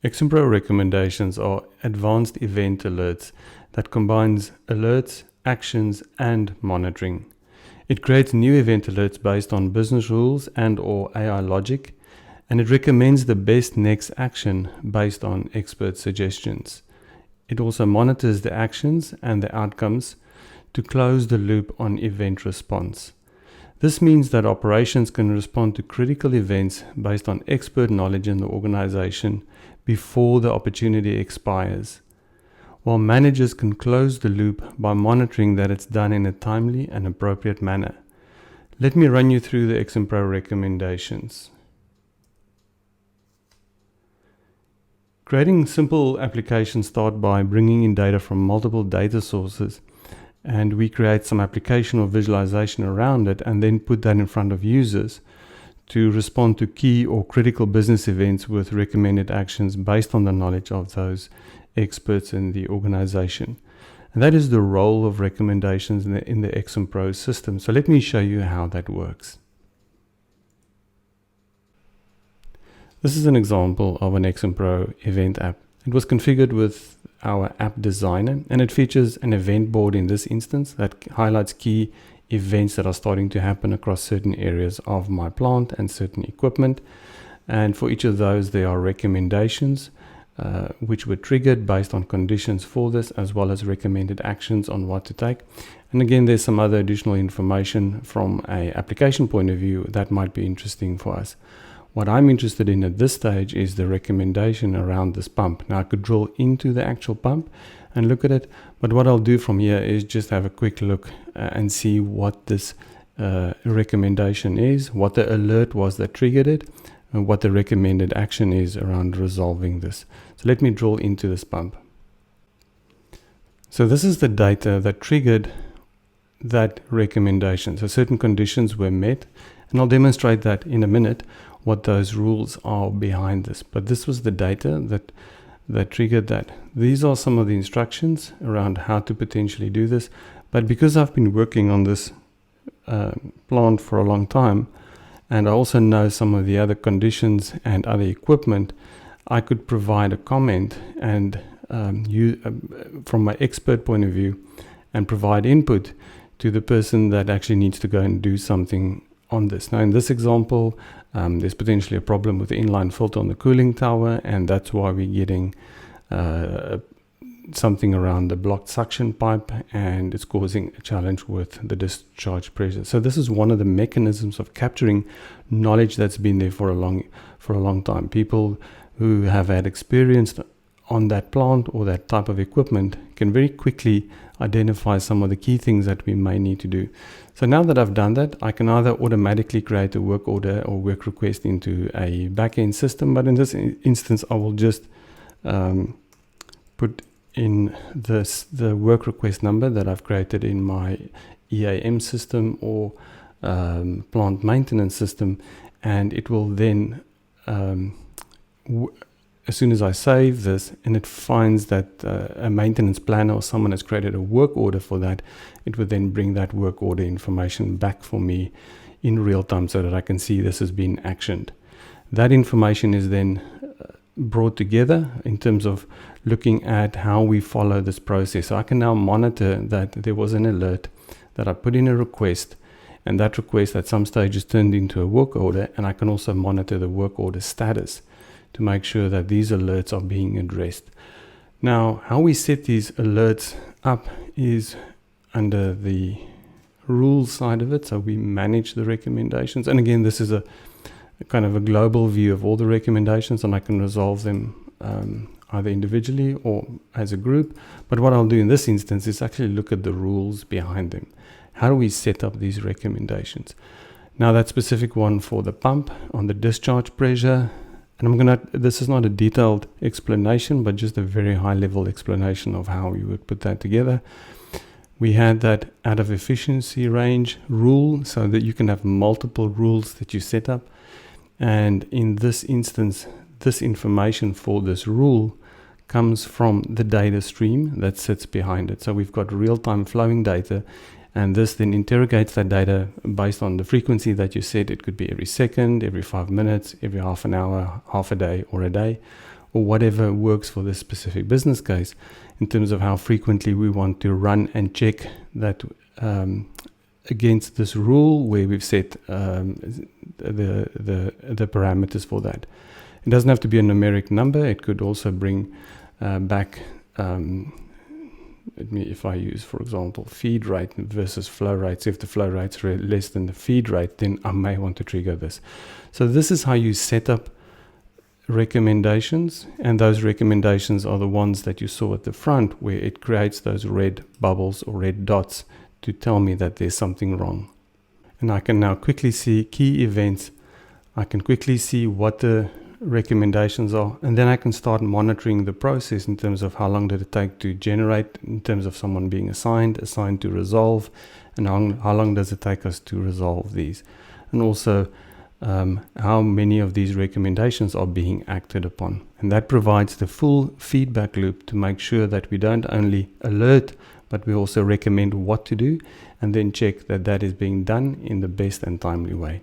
XMPRO Recommendations are advanced event alerts that combines alerts, actions, and monitoring. It creates new event alerts based on business rules and/or AI logic, and it recommends the best next action based on expert suggestions. It also monitors the actions and the outcomes to close the loop on event response. This means that operations can respond to critical events based on expert knowledge in the organization before the opportunity expires, while managers can close the loop by monitoring that it's done in a timely and appropriate manner. Let me run you through the XMPRO recommendations. Creating simple applications start by bringing in data from multiple data sources, and we create some application or visualization around it and then put that in front of users to respond to key or critical business events with recommended actions based on the knowledge of those experts in the organization. And that is the role of recommendations in the XMPRO system. So let me show you how that works. This is an example of an XMPRO event app. It was configured with our app designer, and it features an event board in this instance that highlights key events that are starting to happen across certain areas of my plant and certain equipment. And for each of those, there are recommendations which were triggered based on conditions for this, as well as recommended actions on what to take. And again, there's some other additional information from an application point of view that might be interesting for us. What I'm interested in at this stage is the recommendation around this pump. Now I could drill into the actual pump and look at it, but what I'll do from here is just have a quick look and see what this recommendation is, what the alert was that triggered it, and what the recommended action is around resolving this. So let me drill into this pump. So this is the data that triggered that recommendation. So certain conditions were met, and I'll demonstrate that in a minute, what those rules are behind this. But this was the data that triggered that. These are some of the instructions around how to potentially do this. But because I've been working on this plant for a long time, and I also know some of the other conditions and other equipment, I could provide a comment and from my expert point of view, and provide input to the person that actually needs to go and do something on this. Now in this example, there's potentially a problem with the inline filter on the cooling tower, and that's why we're getting something around the blocked suction pipe, and it's causing a challenge with the discharge pressure. So this is one of the mechanisms of capturing knowledge that's been there for a long time. People who have had experience on that plant or that type of equipment can very quickly identify some of the key things that we may need to do. So now that I've done that, I can either automatically create a work order or work request into a backend system, but in this instance I will just put in the work request number that I've created in my EAM system or plant maintenance system, and it will then as soon as I save this and it finds that a maintenance planner or someone has created a work order for that, it would then bring that work order information back for me in real time so that I can see this has been actioned. That information is then brought together in terms of looking at how we follow this process. So I can now monitor that there was an alert, that I put in a request, and that request at some stage is turned into a work order, and I can also monitor the work order status to make sure that these alerts are being addressed. Now, how we set these alerts up is under the rules side of it. So we manage the recommendations. And again, this is a kind of a global view of all the recommendations, and I can resolve them either individually or as a group. But what I'll do in this instance is actually look at the rules behind them. How do we set up these recommendations? Now, that specific one for the pump on the discharge pressure, and this is not a detailed explanation, but just a very high level explanation of how we would put that together. We had that out of efficiency range rule, so that you can have multiple rules that you set up. And in this instance, this information for this rule comes from the data stream that sits behind it. So we've got real-time flowing data, and this then interrogates that data based on the frequency that you set. It could be every second, every 5 minutes, every half an hour, half a day, or a day, or whatever works for this specific business case in terms of how frequently we want to run and check that against this rule where we've set the parameters for that. It doesn't have to be a numeric number. It could also bring back, if I use, for example, feed rate versus flow rate. So if the flow rate's less than the feed rate, then I may want to trigger this. So this is how you set up recommendations, and those recommendations are the ones that you saw at the front where it creates those red bubbles or red dots to tell me that there's something wrong. And I can now quickly see key events. I can quickly see what the recommendations are, and then I can start monitoring the process in terms of how long did it take to generate, in terms of someone being assigned to resolve, and how long does it take us to resolve these, and also how many of these recommendations are being acted upon. And that provides the full feedback loop to make sure that we don't only alert, but we also recommend what to do, and then check that that is being done in the best and timely way.